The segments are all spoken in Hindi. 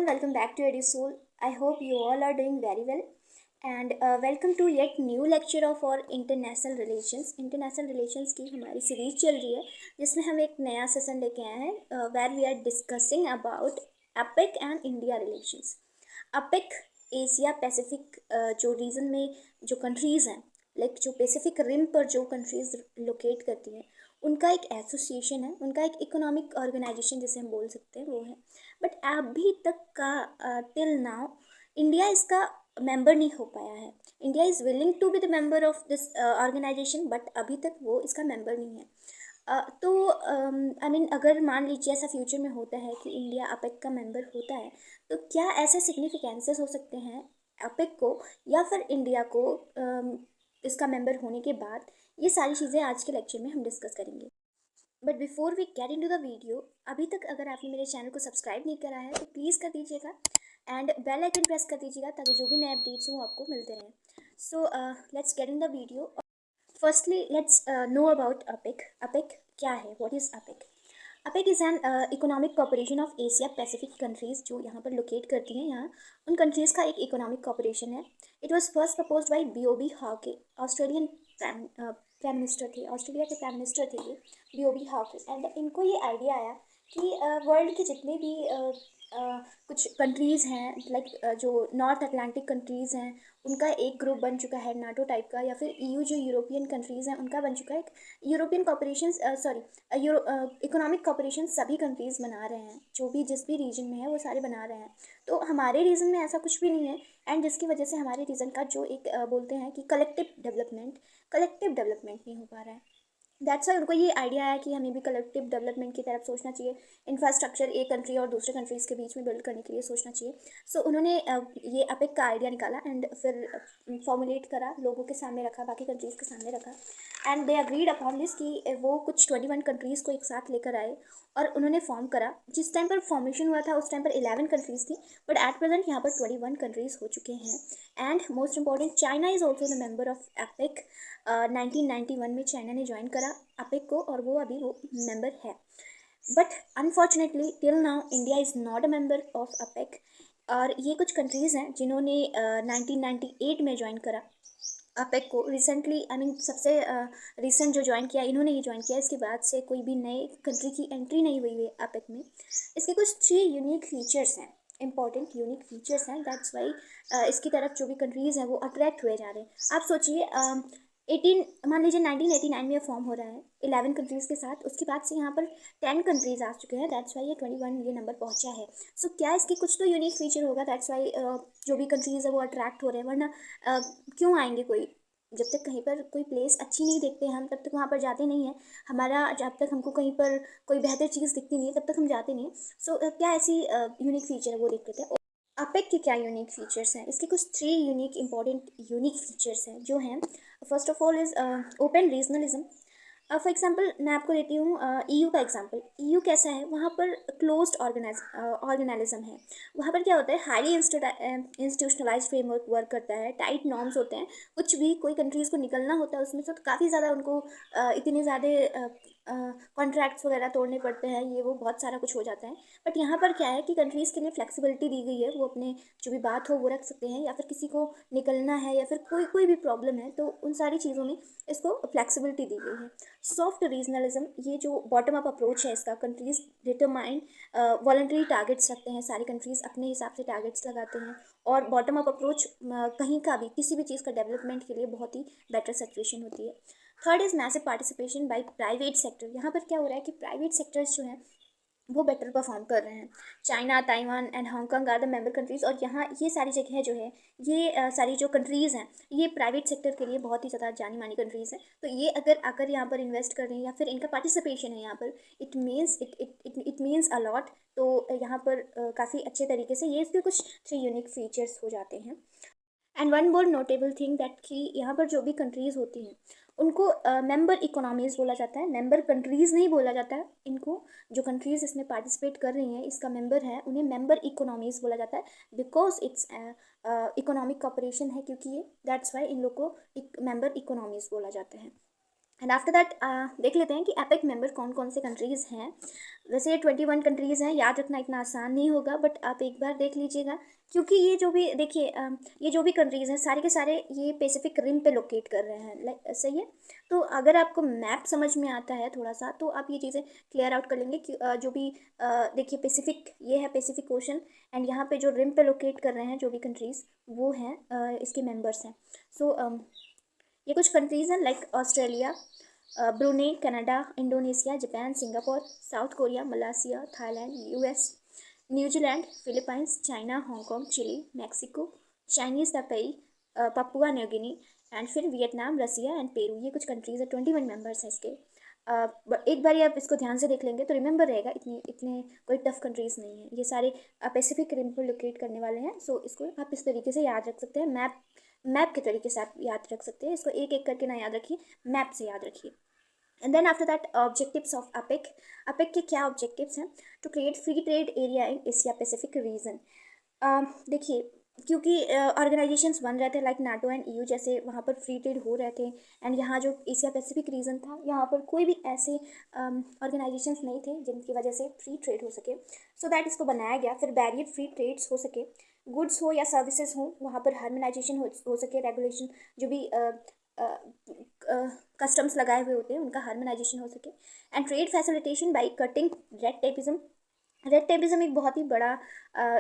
everyone, welcome back to EduSoul. I hope you all are doing very well and welcome to yet new lecture of our international relations. International relations की हमारी सीरीज चल रही है जिसमें हम एक नया सेशन लेके आए हैं where we are discussing about APEC and India relations. APEC Asia Pacific जो रीजन में जो कंट्रीज़ हैं लाइक जो पैसिफिक रिम पर जो कंट्रीज़ लोकेट करती हैं उनका एक एसोसिएशन है, उनका एक इकोनॉमिक ऑर्गेनाइजेशन जिसे हम बोल सकते हैं वो है। बट अभी तक का टिल नाउ इंडिया इसका मेंबर नहीं हो पाया है। India is willing to be the member of this organisation but अभी तक वो इसका मेंबर नहीं है। तो आई मीन अगर मान लीजिए ऐसा फ्यूचर में होता है कि इंडिया अपेक का मेंबर होता है तो क्या ऐसे सिग्निफिकेंसेस हो सकते हैं अपेक को या फिर इंडिया को इसका मेंबर होने के बाद, ये सारी चीज़ें आज के लेक्चर में हम डिस्कस करेंगे। But before we get into the video, अभी तक अगर आपने मेरे चैनल को सब्सक्राइब नहीं करा है तो प्लीज़ कर दीजिएगा एंड बेल आइकन प्रेस कर दीजिएगा ताकि जो भी नए अपडेट्स हों आपको मिलते रहें। So let's get in the video. Firstly let's know about APEC. APEC क्या है? What is APEC? APEC is an economic cooperation of Asia Pacific countries जो यहाँ पर लोकेट करती हैं। यहाँ उन कंट्रीज़ का एक इकोनॉमिक कॉपरेशन है। It was first propose by B.O.B. Hake, Australian prime minister थे, ऑस्ट्रेलिया के प्राइम मिनिस्टर थे ये B.O.B. हाके। एंड इनको ये आइडिया आया कि वर्ल्ड के जितने भी कुछ कंट्रीज़ हैं लाइक जो नॉर्थ अटलांटिक कंट्रीज़ हैं उनका एक ग्रुप बन चुका है नाटो टाइप का, या फिर EU जो यूरोपियन कंट्रीज़ हैं उनका बन चुका है एक यूरोपियन कॉपरेशन इकोनॉमिक कॉपरेशन सभी कंट्रीज़ बना रहे हैं, जो भी जिस भी रीजन में है वो सारे बना रहे हैं। तो हमारे रीजन में ऐसा कुछ भी नहीं है एंड जिसकी वजह से हमारे रीजन का जो एक बोलते हैं कि कलेक्टिव डेवलपमेंट नहीं हो पा रहा है। दैट्स वाई उनको ये आइडिया आया कि हमें भी कलेक्टिव डेवलपमेंट की तरफ सोचना चाहिए, इंफ्रास्ट्रक्चर एक कंट्री और दूसरे कंट्रीज़ के बीच में बिल्ड करने के लिए सोचना चाहिए। सो उन्होंने ये अपेक का आइडिया निकाला एंड फिर फॉर्मुलेट करा, लोगों के सामने रखा, बाकी कंट्रीज़ के सामने रखा and they agreed upon this कि वो कुछ 21 कंट्रीज़ को एक साथ लेकर आए और उन्होंने फॉर्म करा। जिस टाइम पर फॉर्मेशन हुआ था उस टाइम पर 11 कंट्रीज़ थी बट एट प्रेजेंट यहाँ पर 21 कंट्रीज़ हो चुके हैं। And most important, China is also the member of APEC. 1991 में चाइना ने ज्वाइन करा अपेक को और वो अभी वो मेंबर है। But unfortunately till now India is not a member of APEC. और ये कुछ कंट्रीज़ हैं जिन्होंने 1998 में ज्वाइन करा अपेक को। रिसेंटली आई मीन सबसे रिसेंट जो ज्वाइन किया इन्होंने ही ज्वाइन किया, इसके बाद से कोई भी नए कंट्री की एंट्री नहीं हुई है अपेक में। इसके कुछ 3 यूनिक फीचर्स हैं, इंपॉर्टेंट यूनिक फीचर्स हैं। दैट्स वाई इसकी तरफ जो भी कंट्रीज़ हैं वो अट्रैक्ट हुए जा रहे हैं। आप सोचिए 18 मान लीजिए 1989 में फॉर्म हो रहा है 11 कंट्रीज़ के साथ, उसके बाद से यहाँ पर 10 कंट्रीज़ आ चुके हैं। दैट्स वाई ये 21 ये नंबर पहुँचा है। सो क्या इसकी कुछ तो यूनिक फीचर होगा, दैट्स वाई जो भी कंट्रीज़ है वो अट्रैक्ट हो रहे हैं। वरना क्यों आएंगे कोई? जब तक कहीं पर कोई प्लेस अच्छी नहीं देखते हम तब तक वहाँ पर जाते नहीं हैं। हमारा जब तक हमको कहीं पर कोई बेहतर चीज़ दिखती नहीं है तब तक हम जाते नहीं हैं। सो क्या ऐसी यूनिक फीचर है वो देख लेते हैं। अपेक के क्या यूनिक फीचर्स हैं? इसके कुछ 3 यूनिक इंपॉर्टेंट यूनिक फीचर्स हैं जो हैं। First of all is open regionalism. For example मैं आपको देती हूँ EU का एग्जांपल। EU कैसा है? वहाँ पर क्लोज्ड ऑर्गेनालिज्म है। वहाँ पर क्या होता है, हाईली इंस्टीट्यूशनलाइज्ड फ्रेमवर्क वर्क करता है, टाइट नॉर्म्स होते हैं। कुछ भी कोई कंट्रीज़ को निकलना होता है उसमें से तो काफ़ी ज़्यादा उनको इतने ज़्यादा कॉन्ट्रैक्ट्स वगैरह तोड़ने पड़ते हैं, ये वो बहुत सारा कुछ हो जाता है। बट यहाँ पर क्या है कि कंट्रीज़ के लिए फ्लेक्सिबिलिटी दी गई है, वो अपने जो भी बात हो वो रख सकते हैं, या फिर किसी को निकलना है या फिर कोई भी प्रॉब्लम है तो उन सारी चीज़ों में इसको फ्लेक्सिबिलिटी दी गई है। सॉफ्ट रीजनलिज्म, ये जो बॉटम अप अप्रोच है इसका, कंट्रीज़ डिटरमाइंड वॉलंटरी टारगेट्स रखते हैं, सारी कंट्रीज़ अपने हिसाब से टारगेट्स लगाते हैं। और बॉटम अप अप्रोच कहीं का भी किसी भी चीज़ का डेवलपमेंट के लिए बहुत ही बेटर सिचुएशन होती है। Third is massive participation by private sector. यहाँ पर क्या हो रहा है कि प्राइवेट सेक्टर्स जो हैं वो बेटर परफॉर्म कर रहे हैं। China, Taiwan and Hong Kong are the member countries. और यहाँ ये सारी जगह जो है ये सारी जो कंट्रीज़ हैं ये प्राइवेट सेक्टर के लिए बहुत ही ज़्यादा जानी मानी कंट्रीज़ हैं। तो ये अगर आकर यहाँ पर इन्वेस्ट कर रहे हैं या फिर इनका पार्टिसिपेशन है यहाँ पर, इट मीन्स अ लॉट। तो यहाँ पर काफ़ी अच्छे तरीके से ये इसके कुछ 3 यूनिक फीचर्स हो जाते हैं। And one more notable thing that कि यहाँ पर जो भी कंट्रीज़ होती हैं उनको मेंबर इकोनॉमीज़ बोला जाता है, मेंबर कंट्रीज़ नहीं बोला जाता है इनको। जो कंट्रीज़ इसमें पार्टिसिपेट कर रही हैं, इसका मेंबर है, उन्हें मेंबर इकोनॉमीज़ बोला जाता है बिकॉज इट्स इकोनॉमिक कॉपरेशन है, क्योंकि ये दैट्स वाई इन लोग को मेंबर इकोनॉमीज़ बोला जाता है। एंड आफ्टर दैट देख लेते हैं कि एपेक मेंबर कौन कौन से कंट्रीज़ हैं। वैसे 21 कंट्रीज़ हैं, याद रखना इतना आसान नहीं होगा, बट आप एक बार देख लीजिएगा, क्योंकि ये जो भी देखिए ये जो भी कंट्रीज़ हैं सारे के सारे ये पैसिफिक रिम पे लोकेट कर रहे हैं, लाइक सही है। तो अगर आपको मैप समझ में आता है थोड़ा सा, तो आप ये चीज़ें क्लियर आउट कर लेंगे कि जो भी देखिए पैसिफिक, ये है पैसिफिक ओशन, एंड यहाँ पे जो रिम पे लोकेट कर रहे हैं जो भी कंट्रीज़, वो हैं इसके मेंबर्स हैं। सो ये कुछ कंट्रीज़ हैं like Australia, Brunei, Canada, Indonesia, Japan, Singapore, South Korea, Malaysia, Thailand, US, New Zealand, Philippines, China, Hong Kong, Chile, Mexico, Chinese Taipei, Papua New Guinea, and फिर वियतनाम, रसिया एंड पेरू। ये कुछ कंट्रीज़ है, 21 मेंबर्स हैं इसके। एक बार आप इसको ध्यान से देख लेंगे तो रिमेंबर रहेगा, इतनी इतने कोई टफ कंट्रीज़ नहीं है, ये सारे पैसिफिक रिम पर लोकेट करने वाले हैं। सो इसको आप इस तरीके से याद रख सकते हैं, मैप के तरीके से आप याद रख सकते हैं इसको, एक एक करके ना याद रखिए, मैप से याद रखिए। And then after that objectives of APEC. APEC के क्या ऑब्जेक्टिव्स हैं? To create free trade area in Asia Pacific region. देखिए, क्योंकि ऑर्गेनाइजेशंस बन रहे थे लाइक नाटो एंड ईयू जैसे, वहाँ पर फ्री ट्रेड हो रहे थे, एंड यहाँ जो एशिया पैसिफिक रीजन था, यहाँ पर कोई भी ऐसे ऑर्गेनाइजेशंस नहीं थे जिनकी वजह से फ्री ट्रेड हो सके। सो दैट इसको बनाया गया, फिर बैरियर फ्री ट्रेड्स हो सके, गुड्स हो या सर्विसेज हो, वहाँ पर हार्मोनाइजेशन हो सके, रेगुलेशन जो भी कस्टम्स लगाए हुए होते हैं उनका हार्मोनाइजेशन हो सके, and trade facilitation by cutting red tapism. Red tapism एक बहुत ही बड़ा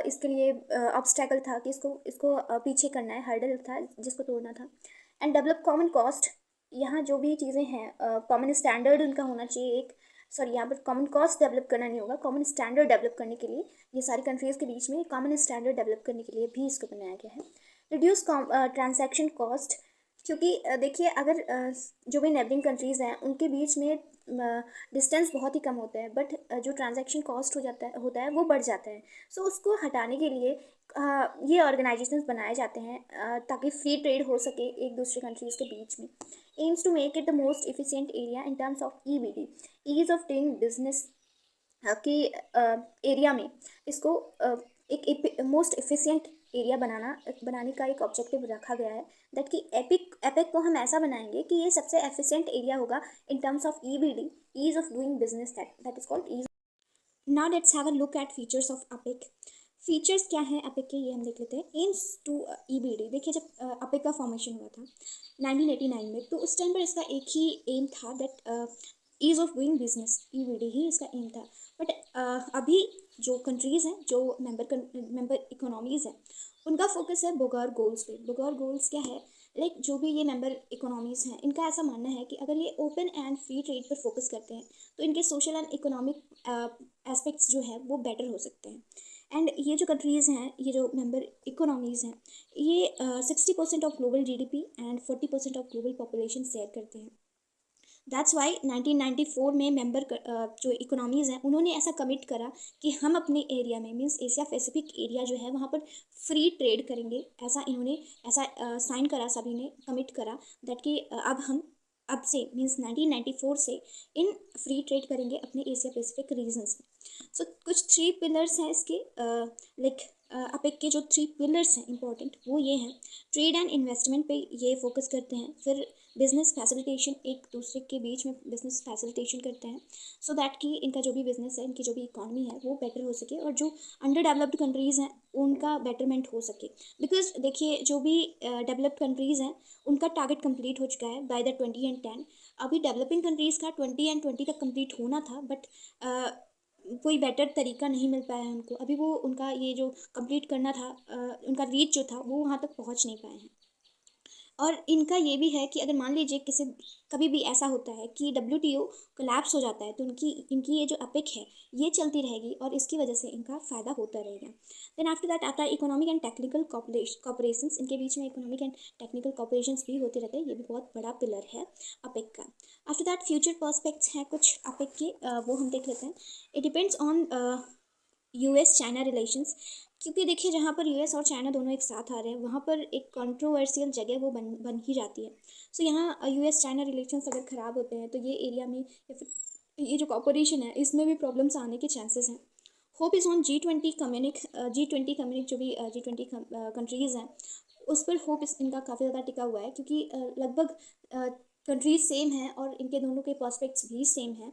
इसके लिए ऑब्स्टैकल था कि इसको पीछे करना है, हर्डल था जिसको तोड़ना था। एंड डेवलप कॉमन कॉस्ट, यहाँ जो भी चीज़ें हैं कॉमन स्टैंडर्ड उनका होना चाहिए एक, सॉरी यहाँ पर कॉमन कॉस्ट डेवलप करना नहीं होगा, कॉमन स्टैंडर्ड डेवलप करने के लिए, ये सारी कंट्रीज़ के बीच में कॉमन स्टैंडर्ड डेवलप करने के लिए भी इसको बनाया गया है। रिड्यूस ट्रांजैक्शन कॉस्ट, क्योंकि देखिए अगर जो भी नेबरिंग कंट्रीज़ हैं उनके बीच में डिस्टेंस बहुत ही कम होता है, बट जो ट्रांजैक्शन कॉस्ट होता है वो बढ़ जाता है। सो उसको हटाने के लिए ये ऑर्गेनाइजेशंस बनाए जाते हैं ताकि फ्री ट्रेड हो सके एक दूसरे कंट्रीज़ के बीच में। Aims to make it the most efficient area in terms of EBD, ease of doing business कि एरिया में इसको एक मोस्ट एफिशिएंट एरिया बनाने का एक ऑब्जेक्टिव रखा गया है, दैट कि एपिक को हम ऐसा बनाएंगे कि ये सबसे एफिशिएंट एरिया होगा in terms of EBD, ease of doing business, that is called ease. Now let's have a look at features of APEC. Features क्या हैं अपिक के, ये हम देख लेते हैं। एम्स टू ईबीडी, देखिए जब अपिक का फॉर्मेशन हुआ था 1989 में, तो उस टाइम पर इसका एक ही एम था, that ease of doing business, EBD ही इसका एम था। बट अभी जो कंट्रीज़ हैं, जो मेंबर इकोनॉमीज़ हैं, उनका फोकस है बोगार गोल्स पे। बोगार गोल्स क्या है, लाइक जो भी ये मेंबर इकोनॉमीज़ हैं इनका ऐसा मानना है कि अगर ये ओपन एंड फ्री ट्रेड पर फोकस करते हैं तो इनके सोशल एंड इकोनॉमिक एस्पेक्ट्स जो है वो बेटर हो सकते हैं। एंड ये जो कंट्रीज़ हैं, ये जो मेंबर इकोनॉमीज़ हैं, ये 60% of global GDP and 40% of global population share करते हैं। दैट्स वाई 1994 में मेंबर जो इकोनॉमीज़ हैं उन्होंने ऐसा कमिट करा कि हम अपने एरिया में, मीन्स एशिया पैसिफिक एरिया जो है वहाँ पर फ्री ट्रेड करेंगे। ऐसा साइन करा, सभी ने कमिट करा दैट कि अब से मीन्स 1994 से इन फ्री ट्रेड करेंगे अपने एशिया पैसिफिक रीजन्स में। सो कुछ 3 पिलर्स हैं इसके, लाइक अपेक के जो 3 पिलर्स हैं इंपॉर्टेंट, वो ये हैं। ट्रेड एंड इन्वेस्टमेंट पे ये फोकस करते हैं, फिर बिजनेस फैसिलिटेशन, एक दूसरे के बीच में बिजनेस फैसिलिटेशन करते हैं, सो दैट कि इनका जो भी बिजनेस है, इनकी जो भी इकॉनमी है वो बेटर हो सके, और जो अंडर डेवलप्ड कंट्रीज़ हैं उनका बेटरमेंट हो सके। बिकॉज देखिए जो भी डेवलप्ड कंट्रीज़ हैं उनका टारगेट कंप्लीट हो चुका है बाय द 2010। अभी डेवलपिंग कंट्रीज़ का 20 तक कंप्लीट होना था, बट कोई बेटर तरीका नहीं मिल पाया है उनको, अभी वो उनका ये जो कंप्लीट करना था, उनका रीच जो था वो वहाँ तक पहुँच नहीं पाए हैं। और इनका ये भी है कि अगर मान लीजिए कभी भी ऐसा होता है कि WTO कोलैप्स हो जाता है, तो इनकी ये जो अपिक है ये चलती रहेगी और इसकी वजह से इनका फ़ायदा होता रहेगा। देन आफ्टर दैट आता है इकोनॉमिक एंड टेक्निकल कॉपरेशंस, इनके बीच में इकोनॉमिक एंड टेक्निकल कॉपरेशंस भी होते रहते हैं, ये भी बहुत बड़ा पिलर है अपिक का। आफ्टर दैट फ्यूचर पर्सपेक्ट्स हैं कुछ अपिक के, वो हम देख लेते हैं। It depends on US China relations, क्योंकि देखिए जहाँ पर US और चाइना दोनों एक साथ आ रहे हैं वहाँ पर एक कंट्रोवर्शियल जगह वो बन ही जाती है। सो यहाँ US चाइना रिलेशंस अगर ख़राब होते हैं तो ये एरिया में या फिर ये जो कॉपरेशन है इसमें भी प्रॉब्लम्स आने के चांसेस हैं। होप इज़ ऑन G20 कम्युनिक जो भी G20 कंट्रीज़ हैं उस पर होप इनका काफ़ी ज़्यादा टिका हुआ है, क्योंकि लगभग कंट्रीज सेम हैं और इनके दोनों के पर्सपेक्ट्स भी सेम हैं।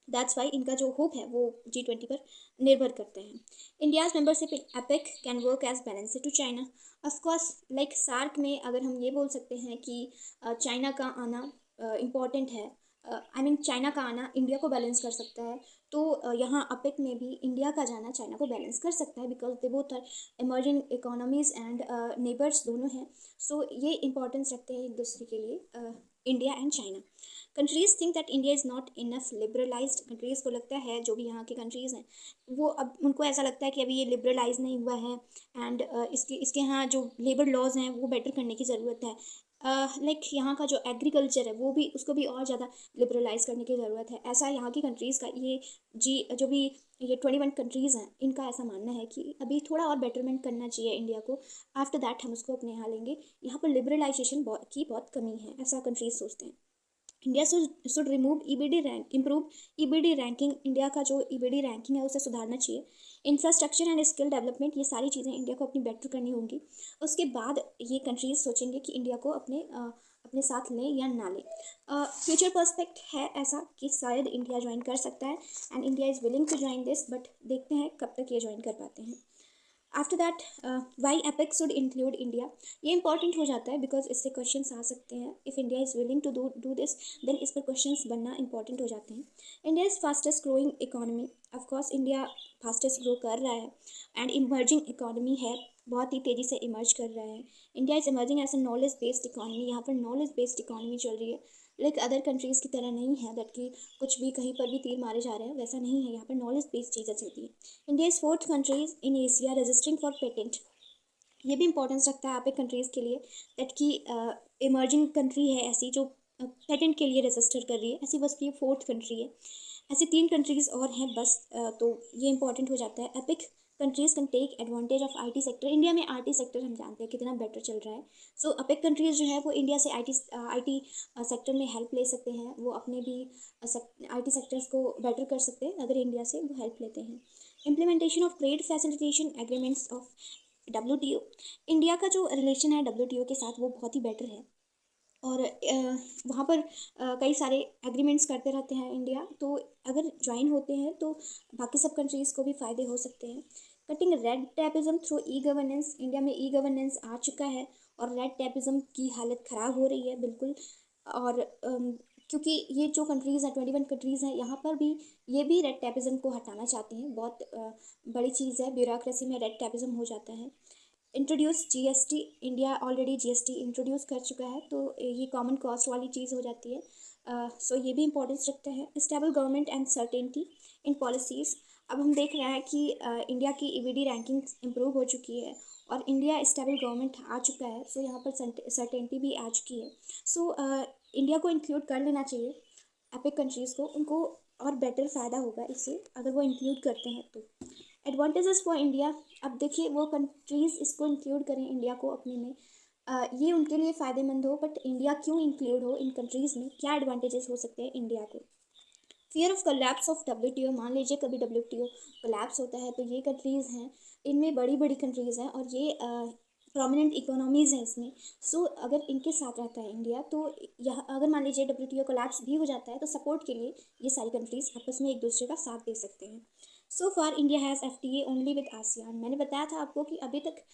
दैट्स वाई इनका जो होप है वो G20 पर निर्भर करते हैं। India's membership in APEC can work as balance to China. Of course like SAARC में अगर हम ये बोल सकते हैं कि चाइना का आना इम्पॉर्टेंट है, आई मीन चाइना का आना इंडिया को बैलेंस कर सकता है, तो यहाँ अपेक में भी इंडिया का जाना चाइना को बैलेंस कर सकता है, because they both are emerging economies and neighbours दोनों हैं। सो ये इंपॉर्टेंस रखते हैं एक दूसरे के लिए, India and China. Countries think that India is not enough liberalised. Countries को लगता है, जो भी यहाँ की कंट्रीज़ हैं, वो अब उनको ऐसा लगता है कि अभी ये लिबरलाइज नहीं हुआ है एंड इसके यहाँ जो लेबर लॉज हैं वो बेटर करने की ज़रूरत है। लाइक यहाँ का जो एग्रीकल्चर है वो भी, उसको भी और ज़्यादा लिबरलाइज करने की ज़रूरत है। ऐसा यहाँ की कंट्रीज़ का जो भी ये 21 कंट्रीज़ हैं, इनका ऐसा मानना है कि अभी थोड़ा और बेटरमेंट करना चाहिए इंडिया को, आफ्टर दैट हम उसको अपने यहाँ लेंगे। यहाँ पर लिबरलाइजेशन की बहुत कमी है, ऐसा कंट्रीज सोचते हैं। India should remove EBD rank, improve EBD ranking. India का जो ईबीडी रैंकिंग है उसे सुधारना चाहिए। इंफ्रास्ट्रक्चर एंड स्किल डेवलपमेंट, ये सारी चीज़ें इंडिया को अपनी बेटर करनी होंगी। उसके बाद ये कंट्रीज सोचेंगे कि इंडिया को अपने साथ लें या ना लें। फ्यूचर पर्सपेक्ट है ऐसा कि शायद इंडिया ज्वाइन कर सकता है and India is willing to join this, but देखते हैं कब तक ये ज्वाइन कर पाते हैं। After that why APEC should include India, ये इंपॉर्टेंट हो जाता है बिकॉज इससे क्वेश्चंस आ सकते हैं। If India is willing to do this, then इस पर क्वेश्चंस बनना इंपॉर्टेंट हो जाते हैं। India is fastest growing economy, of course India fastest grow कर रहा है एंड इमर्जिंग इकोनॉमी है, बहुत ही तेज़ी से इमर्ज कर रहा है। India is emerging as a knowledge based economy, यहाँ पर नॉलेज बेस्ड इकोनॉमी चल रही है। लाइक अदर कंट्रीज़ की तरह नहीं है दैट कि कुछ भी कहीं पर भी तीर मारे जा रहे हैं, वैसा नहीं है। यहाँ पर नॉलेज बेस्ड चीज़ें चलती है। India is 4th countries in Asia registering for patent, ये भी इंपॉर्टेंस रखता है आप एक कंट्रीज़ के लिए दैट कि इमर्जिंग कंट्री है ऐसी जो पेटेंट के लिए रजिस्टर कर रही है, ऐसी बस ये 4th कंट्री है। ऐसी 3 कंट्रीज़ और हैं बस, तो ये इंपॉर्टेंट हो जाता है। APEC countries can take advantage of IT sector, India में IT सेक्टर हम जानते हैं कितना बेटर चल रहा है। सो अपेक कंट्रीज़ जो है वो इंडिया से IT सेक्टर में हेल्प ले सकते हैं, वो अपने भी IT सेक्टर्स को बेटर कर सकते हैं अगर इंडिया से वो हेल्प लेते हैं। Implementation of trade facilitation agreements of WTO, India का जो रिलेशन है WTO के साथ वो बहुत ही बेटर है और वहाँ पर कई सारे एग्रीमेंट्स करते रहते हैं इंडिया, तो अगर ज्वाइन होते हैं तो बाकी सब कंट्रीज़ को भी फ़ायदे हो सकते हैं। Cutting red tapism through e-governance, India में E-गवर्नेंस आ चुका है और रेड टैपिज्म की हालत ख़राब हो रही है बिल्कुल। और क्योंकि ये जो कंट्रीज़ हैं 21 कंट्रीज़ हैं, यहाँ पर भी ये भी रेड टैपिज्म को हटाना चाहती हैं। बहुत बड़ी चीज़ है, ब्यूरोक्रेसी में रेड टैपिज्म हो जाता है। Introduce GST, India already GST introduce कर चुका है, तो ये कॉमन कॉस्ट वाली चीज़ हो जाती है। सो ये भी इंपॉर्टेंस रखता है। Stable government and certainty in policies, अब हम देख रहे हैं कि इंडिया की EBD रैंकिंग इम्प्रूव हो चुकी है और इंडिया स्टेबल गवर्नमेंट आ चुका है। सो यहाँ पर सर्टेनिटी भी आ चुकी है। सो इंडिया को इंक्लूड कर लेना चाहिए, एपिक कंट्रीज़ को, उनको और बेटर फ़ायदा होगा इससे अगर वो इंक्लूड करते हैं तो। एडवांटेजेस फॉर इंडिया, अब देखिए वो कंट्रीज़ इसको इंक्लूड करें इंडिया को अपने में, ये उनके लिए फ़ायदेमंद हो, बट इंडिया क्यों इंक्लूड हो इन कंट्रीज़ में, क्या एडवांटेजेस हो सकते हैं इंडिया को। Fear of collapse of WTO, मान लीजिए कभी WTO कोलैप्स होता है तो ये कंट्रीज़ हैं, इनमें बड़ी बड़ी कंट्रीज़ हैं और ये प्रोमिनेंट इकोनॉमीज़ हैं इसमें। सो अगर इनके साथ रहता है इंडिया तो यह, अगर मान लीजिए WTO कोलैप्स भी हो जाता है तो सपोर्ट के लिए ये सारी कंट्रीज़ आपस में एक दूसरे का साथ दे सकते हैं। So far India has FTA only with ASEAN, मैंने बताया था आपको कि अभी तक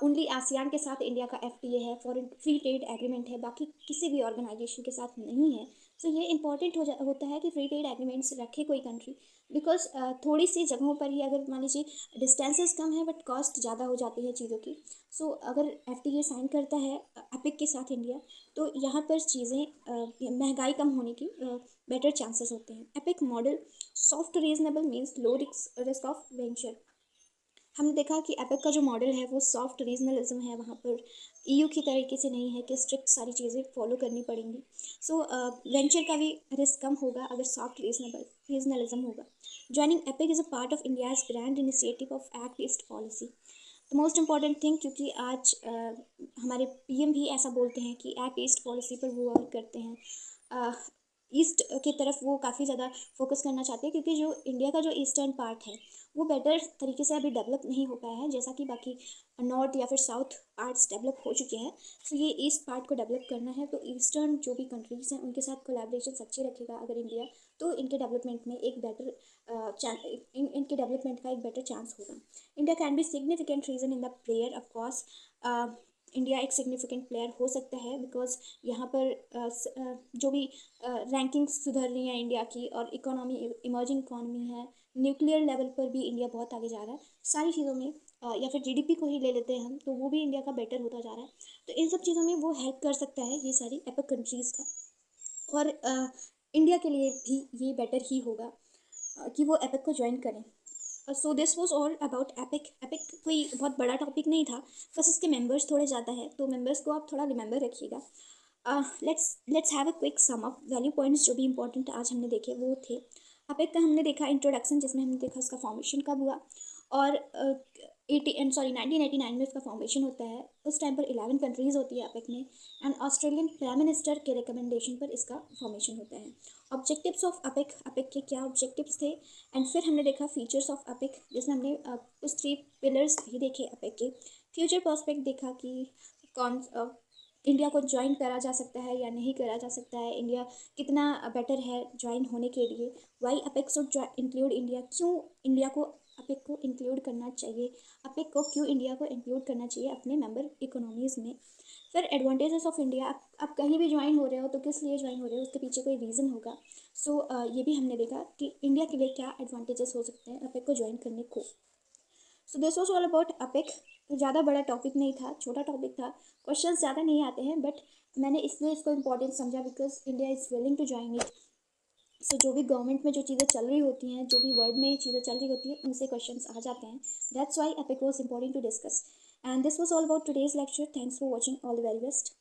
ओनली आसियान के साथ इंडिया का FTA है, फॉरेन फ्री ट्रेड एग्रीमेंट है, बाकी किसी भी ऑर्गेनाइजेशन के साथ नहीं है। सो ये इंपॉर्टेंट होता है कि फ्री ट्रेड एग्रीमेंट्स रखे कोई कंट्री, बिकॉज थोड़ी सी जगहों पर ही अगर मान लीजिए डिस्टेंसेस कम है बट कॉस्ट ज़्यादा हो जाती है चीज़ों की। सो अगर FTA साइन करता है एपिक के साथ इंडिया, तो यहाँ पर चीज़ें महंगाई कम होने की बेटर चांसेस होते हैं। Epic model soft reasonable means low risk of venture, हमने देखा कि एपिक का जो मॉडल है वो सॉफ्ट रीजनलिज्म है, वहाँ पर EU की तरीके से नहीं है कि स्ट्रिक्ट सारी चीज़ें फॉलो करनी पड़ेंगी। सो वेंचर का भी रिस्क कम होगा अगर सॉफ्ट रीजनलिज्म होगा। Joining epic is a part of India's grand initiative of act east policy, the most important thing, क्योंकि आज हमारे PM भी ऐसा बोलते हैं कि एक्ट ईस्ट पॉलिसी पर वो वर्क करते हैं। ईस्ट की तरफ वो काफ़ी ज़्यादा फोकस करना चाहते हैं, क्योंकि जो इंडिया का जो ईस्टर्न पार्ट है वो बेटर तरीके से अभी डेवलप नहीं हो पाया है, जैसा कि बाकी नॉर्थ या फिर साउथ पार्ट्स डेवलप हो चुके हैं। तो ये ईस्ट पार्ट को डेवलप करना है, तो ईस्टर्न जो भी कंट्रीज़ हैं उनके साथ कोलैबोरेशन अच्छे रखेगा अगर इंडिया, तो इनके डेवलपमेंट में एक बेटर इनके डेवलपमेंट का एक बेटर चांस होगा। India can be significant region in the player of course. India एक सिग्निफिकेंट प्लेयर हो सकता है, बिकॉज यहाँ पर जो भी रैंकिंग्स सुधर रही हैं इंडिया की, और इकोनॉमी इमर्जिंग इकोनॉमी है, न्यूक्लियर लेवल पर भी इंडिया बहुत आगे जा रहा है सारी चीज़ों में। या फिर जीडीपी को ही ले लेते हैं हम, तो वो भी इंडिया का बेटर होता जा रहा है। तो इन सब चीज़ों में वो हेल्प कर सकता है ये सारी एपेक कंट्रीज़ का, और इंडिया के लिए भी ये बेटर ही होगा कि वो एपेक को ज्वाइन करें। So this was all about epic. Epic कोई बहुत बड़ा टॉपिक नहीं था, बस इसके मेंबर्स थोड़े ज़्यादा है, तो मेंबर्स को आप थोड़ा रिमेंबर रखिएगा। Let's have a quick sum up. Value points जो भी इंपॉर्टेंट आज हमने देखे वो थे। एपिक का हमने देखा इंट्रोडक्शन, जिसमें हमने देखा उसका फॉर्मेशन कब हुआ, और 1989 में उसका फॉर्मेशन होता है। उस टाइम पर 11 कंट्रीज़ होती है एपिक में, एंड ऑस्ट्रेलियन प्राइम मिनिस्टर के रिकमेंडेशन पर इसका फॉर्मेशन होता है। ऑब्जेक्टिव्स ऑफ एपिक, एपिक के क्या ऑब्जेक्टिव्स थे, एंड फिर हमने देखा फीचर्स ऑफ एपिक, जिसमें हमने उस 3 पिलर्स भी देखे एपिक के। फ्यूचर पर्सपेक्ट देखा कि कौन इंडिया को ज्वाइन करा जा सकता है या नहीं करा जा सकता है, इंडिया कितना बेटर है ज्वाइन होने के लिए, why APEC should include India, क्यों इंडिया को एपिक को इंक्लूड करना चाहिए, एपिक को क्यों इंडिया को इंक्लूड करना चाहिए अपने मेंबर इकोनॉमीज़ में। फिर एडवांटेजेस ऑफ इंडिया, आप कहीं भी ज्वाइन हो रहे हो तो किस लिए ज्वाइन हो रहे हो, उसके पीछे कोई रीज़न होगा। सो ये भी हमने देखा कि इंडिया के लिए क्या एडवांटेजेस हो सकते हैं एपिक को ज्वाइन करने को। So this was all about epic. ज़्यादा बड़ा टॉपिक नहीं था, छोटा टॉपिक था, क्वेश्चन ज़्यादा नहीं आते हैं, बट मैंने इसलिए इसको इम्पोर्टेंट समझा because India is willing to join it. So जो भी गवर्नमेंट में जो चीज़ें चल रही होती हैं, जो भी वर्ल्ड में चीज़ें चल रही होती हैं, उनसे क्वेश्चंस आ जाते हैं। That's why APEC was important to discuss. And this was all about today's lecture. Thanks for watching. All the very best.